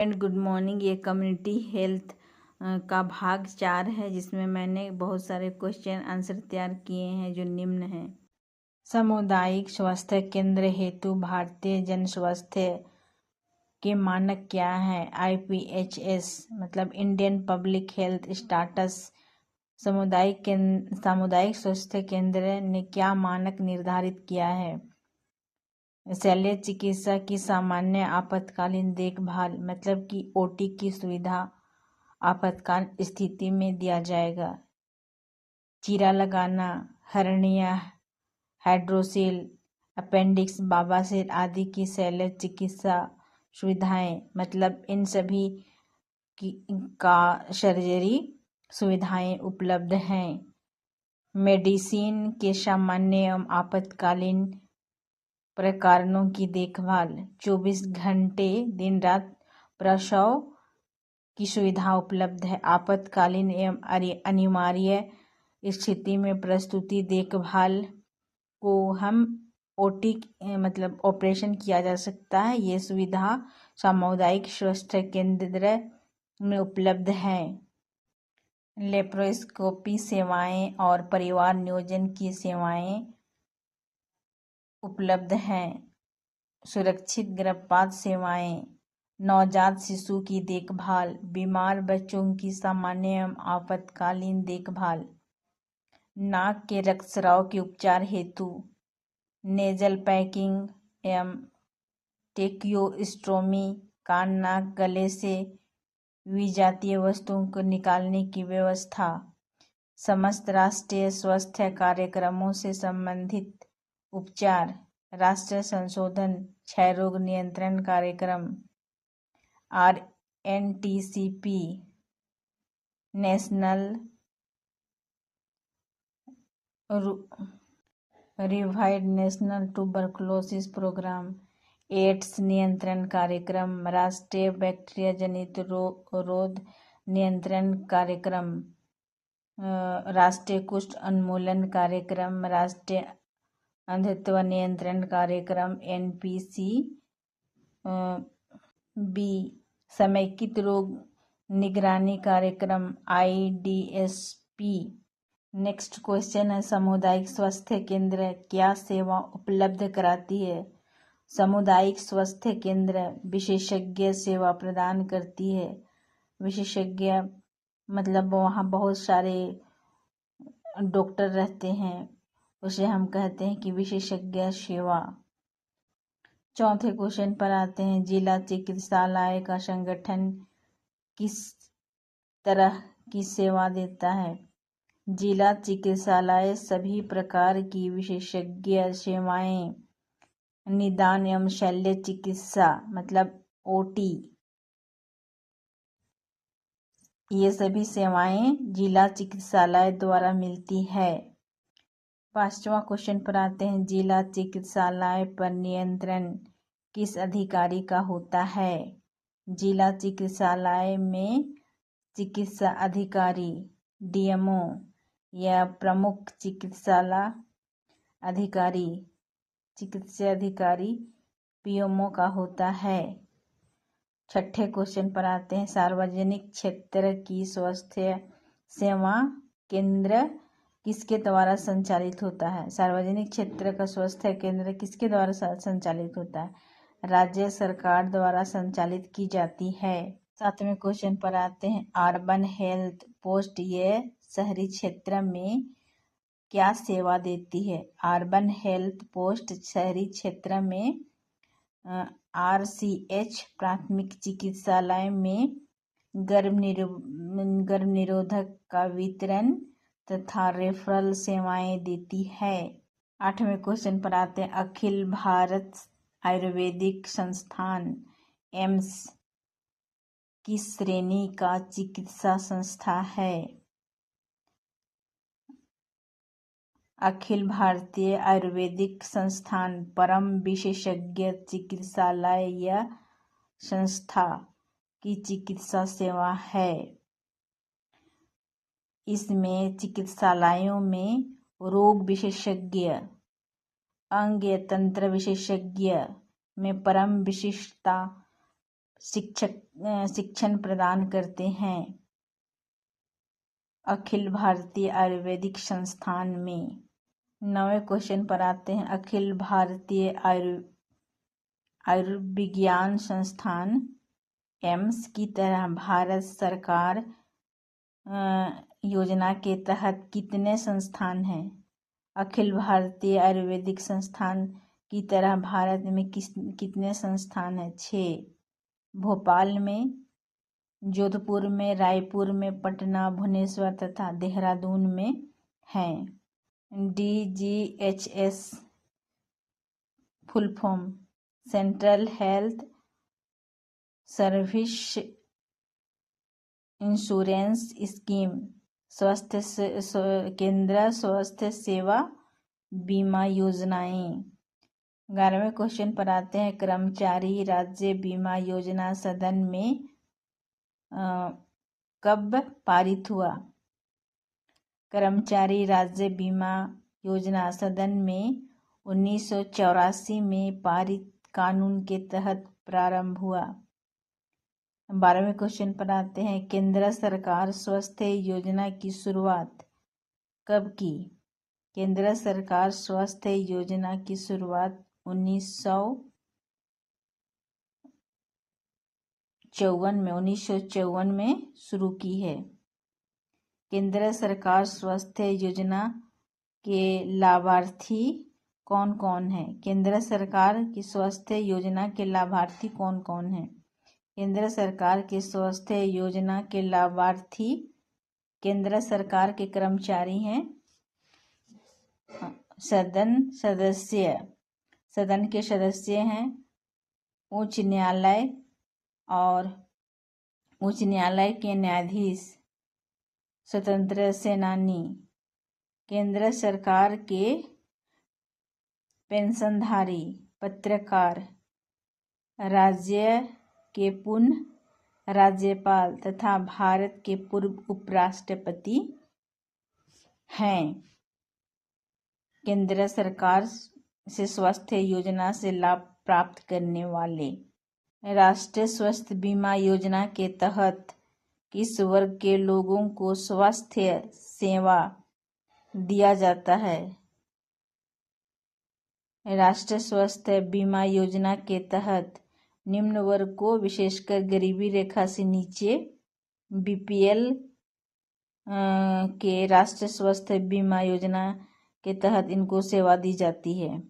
And good morning. ये community health का भाग 4 है, जिसमें मैंने बहुत सारे क्वेश्चन आंसर तैयार किए हैं जो निम्न हैं। सामुदायिक स्वास्थ्य केंद्र हेतु भारतीय जन स्वास्थ्य के मानक क्या है? IPHS मतलब इंडियन पब्लिक हेल्थ स्टाटस। सामुदायिक स्वास्थ्य केंद्र ने क्या मानक निर्धारित किया है? शल्य चिकित्सा की सामान्य आपातकालीन देखभाल मतलब कि OT की सुविधा आपातकाल स्थिति में दिया जाएगा। चीरा लगाना, हर्निया, हाइड्रोसिल, अपेंडिक्स, बवासीर आदि की शल्य चिकित्सा सुविधाएं मतलब इन सभी का सर्जरी सुविधाएं उपलब्ध हैं। मेडिसिन के सामान्य एवं आपातकालीन प्रकरणों की देखभाल 24 घंटे दिन रात प्रसव की सुविधा उपलब्ध है। आपातकालीन एवं अनिवार्य स्थिति में प्रसूति देखभाल को हम OT मतलब ऑपरेशन किया जा सकता है। ये सुविधा सामुदायिक स्वास्थ्य केंद्र में उपलब्ध है। लेप्रोस्कोपी सेवाएं और परिवार नियोजन की सेवाएं उपलब्ध हैं। सुरक्षित गर्भपात सेवाएं, नवजात शिशु की देखभाल, बीमार बच्चों की सामान्य एवं आपातकालीन देखभाल, नाक के रक्तस्राव के उपचार हेतु नेजल पैकिंग एवं टेकियोस्टोमी, कान, नाक, गले से विजातीय वस्तुओं को निकालने की व्यवस्था, समस्त राष्ट्रीय स्वास्थ्य कार्यक्रमों से संबंधित उपचार, राष्ट्रीय संशोधन क्षय रोग नियंत्रण कार्यक्रम RNTCP, national revived national tuberculosis programme, AIDS नियंत्रण कार्यक्रम, राष्ट्रीय बैक्टीरिया जनित रोग नियंत्रण कार्यक्रम, राष्ट्रीय कुष्ठ उन्मूलन कार्यक्रम, राष्ट्रीय अंधत्व नियंत्रण कार्यक्रम NPCB, समेकित रोग निगरानी कार्यक्रम IDSP। नेक्स्ट क्वेश्चन है, सामुदायिक स्वास्थ्य केंद्र क्या सेवा उपलब्ध कराती है? सामुदायिक स्वास्थ्य केंद्र विशेषज्ञ सेवा प्रदान करती है। विशेषज्ञ मतलब वहाँ बहुत सारे डॉक्टर रहते हैं, उसे हम कहते हैं कि विशेषज्ञ सेवा। चौथे क्वेश्चन पर आते हैं, जिला चिकित्सालय का संगठन किस तरह की सेवा देता है? जिला चिकित्सालय सभी प्रकार की विशेषज्ञ सेवाएं, निदान एवं शल्य चिकित्सा मतलब OT, ये सभी सेवाएं जिला चिकित्सालय द्वारा मिलती है। 5वां क्वेश्चन पर आते हैं, जिला चिकित्सालय पर नियंत्रण किस अधिकारी का होता है? जिला चिकित्सालय में चिकित्सा अधिकारी DMO या प्रमुख चिकित्सा अधिकारी PMO का होता है। 6ठे क्वेश्चन पर आते हैं, सार्वजनिक क्षेत्र की स्वास्थ्य सेवा केंद्र किसके द्वारा संचालित होता है? सार्वजनिक क्षेत्र का स्वास्थ्य केंद्र किसके द्वारा संचालित होता है? राज्य सरकार द्वारा संचालित की जाती है। 7वें क्वेश्चन पर आते हैं, अर्बन हेल्थ पोस्ट ये शहरी क्षेत्र में क्या सेवा देती है? अर्बन हेल्थ पोस्ट शहरी क्षेत्र में RCH प्राथमिक चिकित्सालय में गर्भ निरोधक का वितरण तथा रेफरल सेवाएं देती है। 8वें क्वेश्चन पर आते हैं, अखिल भारत आयुर्वेदिक संस्थान AIIMS किस श्रेणी का चिकित्सा संस्था है? अखिल भारतीय आयुर्वेदिक संस्थान परम विशेषज्ञ चिकित्सालय या संस्था की चिकित्सा सेवा है। इसमें चिकित्सालयों में रोग विशेषज्ञ, अंग या तंत्र विशेषज्ञ में परम विशिष्टता शिक्षण प्रदान करते हैं। अखिल भारतीय आयुर्वेदिक संस्थान में। 9वें क्वेश्चन पर आते हैं। अखिल भारतीय आयुर्विज्ञान संस्थान एम्स की तरह भारत सरकार योजना के तहत कितने संस्थान हैं? अखिल भारतीय आयुर्वेदिक संस्थान की तरह भारत में कितने संस्थान हैं? 6। भोपाल में, जोधपुर में, रायपुर में, पटना, भुवनेश्वर तथा देहरादून में हैं। DGHS full form central health service insurance scheme, केंद्र स्वास्थ्य सेवा बीमा योजनाएं। 11वें क्वेश्चन पर आते हैं। कर्मचारी राज्य बीमा योजना सदन में कब पारित हुआ? कर्मचारी राज्य बीमा योजना सदन में 1984 में पारित कानून के तहत प्रारंभ हुआ। 12वें क्वेश्चन पर आते हैं। केंद्र सरकार स्वास्थ्य योजना की शुरुआत कब की? केंद्र सरकार स्वास्थ्य योजना की शुरुआत 1954 में शुरू की है। केंद्र सरकार स्वास्थ्य योजना के लाभार्थी कौन कौन हैं? केंद्र सरकार की स्वास्थ्य योजना के लाभार्थी कौन कौन हैं? केंद्र सरकार के स्वास्थ्य योजना के लाभार्थी केंद्र सरकार के कर्मचारी हैं। सदन के सदस्य हैं उच्च न्यायालय और उच्च न्यायालय के न्यायाधीश, स्वतंत्र सेनानी, केंद्र सरकार के पेंशनधारी, पत्रकार, राज्य के पूर्ण राज्यपाल तथा भारत के पूर्व उपराष्ट्रपति हैं। केंद्र सरकार से स्वास्थ्य योजना से लाभ प्राप्त करने वाले। राष्ट्रीय स्वास्थ्य बीमा योजना के तहत किस वर्ग के लोगों को स्वास्थ्य सेवा दिया जाता है? राष्ट्रीय स्वास्थ्य बीमा योजना के तहत निम्न वर्ग को, विशेषकर गरीबी रेखा से नीचे BPL के राष्ट्रीय स्वास्थ्य बीमा योजना के तहत इनको सेवा दी जाती है।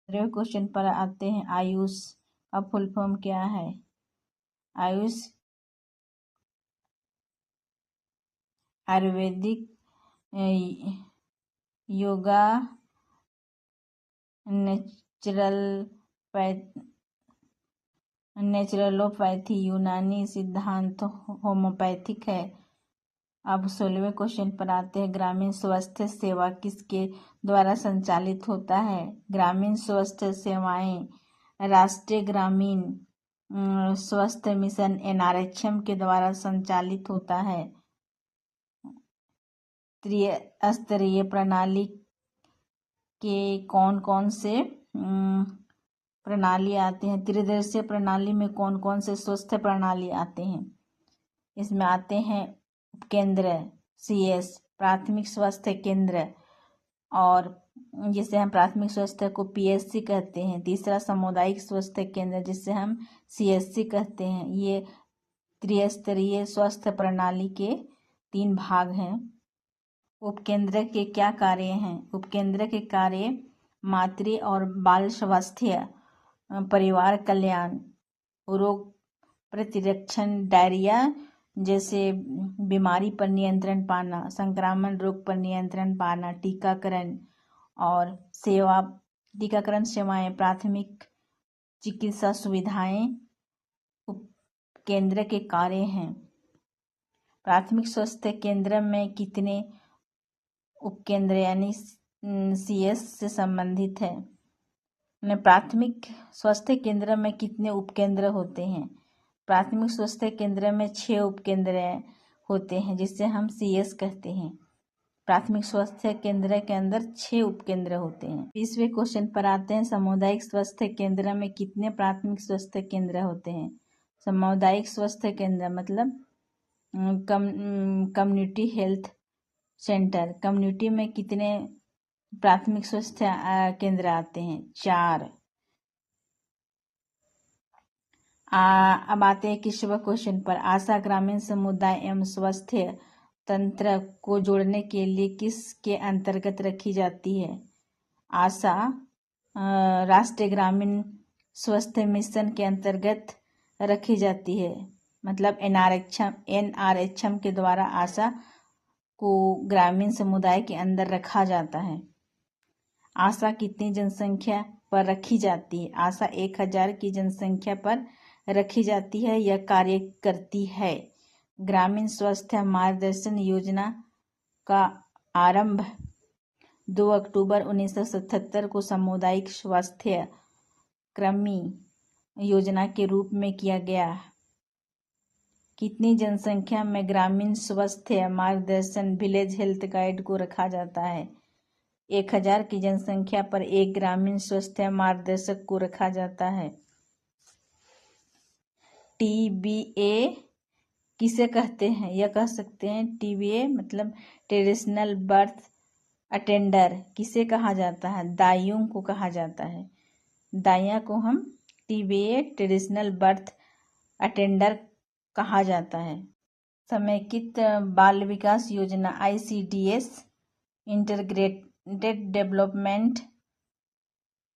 अगले क्वेश्चन पर आते हैं। आयुष का फुल फॉर्म क्या है? आयुष आयुर्वेदिक योगा नेचुरलोपैथी यूनानी सिद्धांत होम्योपैथिक है। अब 16वें क्वेश्चन पर आते हैं। ग्रामीण स्वास्थ्य सेवा किसके द्वारा संचालित होता है? ग्रामीण स्वास्थ्य सेवाएं राष्ट्रीय ग्रामीण स्वास्थ्य मिशन NRHM के द्वारा संचालित होता है। त्रिस्तरीय प्रणाली के कौन कौन से प्रणाली आते हैं? त्रिदर्शीय प्रणाली में कौन कौन से स्वास्थ्य प्रणाली आते हैं? इसमें आते हैं उपकेंद्र CS, प्राथमिक स्वास्थ्य केंद्र, और जिसे हम प्राथमिक स्वास्थ्य को PSC कहते हैं। तीसरा सामुदायिक स्वास्थ्य केंद्र जिसे हम CSC कहते हैं। ये त्रिस्तरीय स्वास्थ्य प्रणाली के 3 भाग हैं। उपकेंद्र के क्या कार्य हैं? उपकेंद्र के कार्य मातृ और बाल स्वास्थ्य, परिवार कल्याण, रोग प्रतिरक्षण, डायरिया जैसे बीमारी पर नियंत्रण पाना, संक्रामक रोग पर नियंत्रण पाना, टीकाकरण और टीकाकरण सेवाएं, प्राथमिक चिकित्सा सुविधाएं उपकेंद्र के कार्य हैं। प्राथमिक स्वास्थ्य केंद्र में कितने उपकेंद्र यानी CS से संबंधित है? प्राथमिक स्वास्थ्य केंद्र में कितने उपकेंद्र होते हैं? प्राथमिक स्वास्थ्य केंद्र में 6 उपकेंद्र होते हैं जिसे हम CS कहते हैं। प्राथमिक स्वास्थ्य केंद्र के अंदर 6 उपकेंद्र होते हैं। 20वें क्वेश्चन पर आते हैं, सामुदायिक स्वास्थ्य केंद्र में कितने प्राथमिक स्वास्थ्य केंद्र होते हैं। सामुदायिक स्वास्थ्य केंद्र मतलब कम्युनिटी हेल्थ सेंटर। कम्युनिटी में कितने प्राथमिक स्वास्थ्य केंद्र आते हैं? 4। अब आते हैं 21वें क्वेश्चन पर, आशा ग्रामीण समुदाय एवं स्वास्थ्य तंत्र को जोड़ने के लिए किसके अंतर्गत रखी जाती है? आशा राष्ट्रीय ग्रामीण स्वास्थ्य मिशन के अंतर्गत रखी जाती है। मतलब NRHM के द्वारा आशा को ग्रामीण समुदाय के अंदर रखा जाता है। आशा कितनी जनसंख्या पर रखी जाती है? आशा 1000 की जनसंख्या पर रखी जाती है। यह कार्य करती है। ग्रामीण स्वास्थ्य मार्गदर्शन योजना का आरंभ 2 अक्टूबर 1977 को सामुदायिक स्वास्थ्य कृमि योजना के रूप में किया गया। कितनी जनसंख्या में ग्रामीण स्वास्थ्य मार्गदर्शन विलेज हेल्थ गाइड को रखा जाता है? 1000 की जनसंख्या पर एक ग्रामीण स्वास्थ्य मार्गदर्शक को रखा जाता है। TBA किसे कहते हैं? यह कह सकते हैं TBA मतलब ट्रेडिशनल बर्थ अटेंडर किसे कहा जाता है? दाइयों को कहा जाता है। दाइयाँ को हम TBA ट्रेडिशनल बर्थ अटेंडर कहा जाता है। समेकित बाल विकास योजना ICDS इंटीग्रेटेड डेवलपमेंट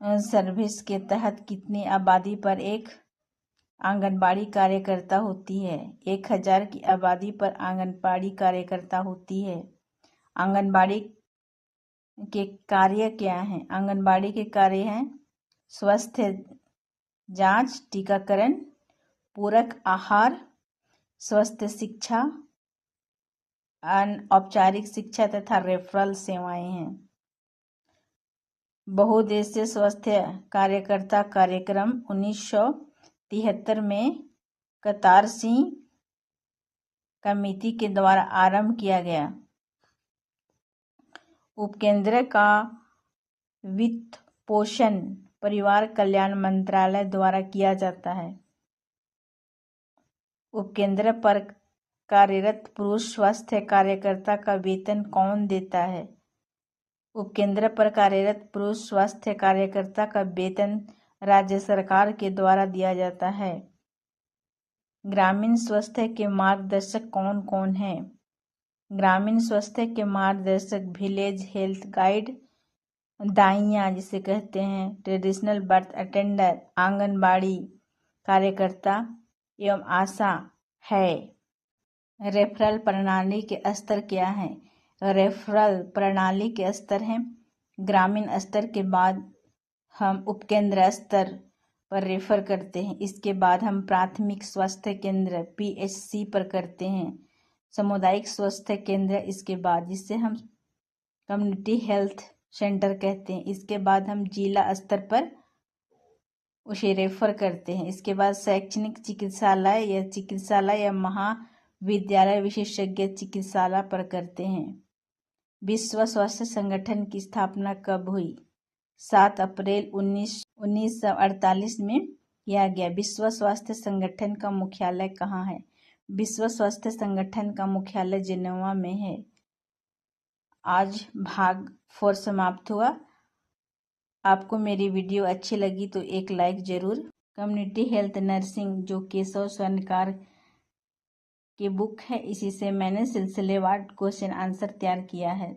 सर्विस के तहत कितनी आबादी पर एक आंगनबाड़ी कार्यकर्ता होती है? 1000 की आबादी पर आंगनबाड़ी कार्यकर्ता होती है। आंगनबाड़ी के कार्य क्या हैं? आंगनबाड़ी के कार्य हैं स्वास्थ्य जांच, टीकाकरण, पूरक आहार, स्वास्थ्य शिक्षा, अनौपचारिक शिक्षा तथा रेफरल सेवाएं हैं। बहुउद्देशीय स्वास्थ्य कार्यकर्ता कार्यक्रम 1973 में कतार सिंह कमेटी के द्वारा आरंभ किया गया। उपकेंद्र का वित्त पोषण परिवार कल्याण मंत्रालय द्वारा किया जाता है। उपकेंद्र पर कार्यरत पुरुष स्वास्थ्य कार्यकर्ता का वेतन कौन देता है? उपकेंद्र पर कार्यरत पुरुष स्वास्थ्य कार्यकर्ता का वेतन राज्य सरकार के द्वारा दिया जाता है। ग्रामीण स्वास्थ्य के मार्गदर्शक कौन कौन हैं? ग्रामीण स्वास्थ्य के मार्गदर्शक विलेज हेल्थ गाइड, दाइयाँ जिसे कहते हैं, ट्रेडिशनल बर्थ अटेंडर, आंगनबाड़ी कार्यकर्ता एवं आशा है। रेफरल प्रणाली के स्तर क्या है? रेफरल प्रणाली के स्तर हैं ग्रामीण स्तर के बाद हम उपकेंद्र स्तर पर रेफर करते हैं। इसके बाद हम प्राथमिक स्वास्थ्य केंद्र PHC पर करते हैं। सामुदायिक स्वास्थ्य केंद्र इसके बाद, जिसे हम कम्युनिटी हेल्थ सेंटर कहते हैं। इसके बाद हम जिला स्तर पर उसे रेफर करते हैं। इसके बाद शैक्षणिक चिकित्सालय या महाविद्यालय विशेषज्ञ चिकित्सालय पर करते हैं। विश्व स्वास्थ्य संगठन की स्थापना कब हुई? 7 अप्रैल 1948 में किया गया। विश्व स्वास्थ्य संगठन का मुख्यालय कहाँ है? विश्व स्वास्थ्य संगठन का मुख्यालय जिनेवा में है। आज भाग 4 समाप्त हुआ। आपको मेरी वीडियो अच्छी लगी तो एक लाइक जरूर। कम्युनिटी हेल्थ नर्सिंग जो केशव स्वर्णकार की बुक है, इसी से मैंने सिलसिलेवार क्वेश्चन आंसर तैयार किया है।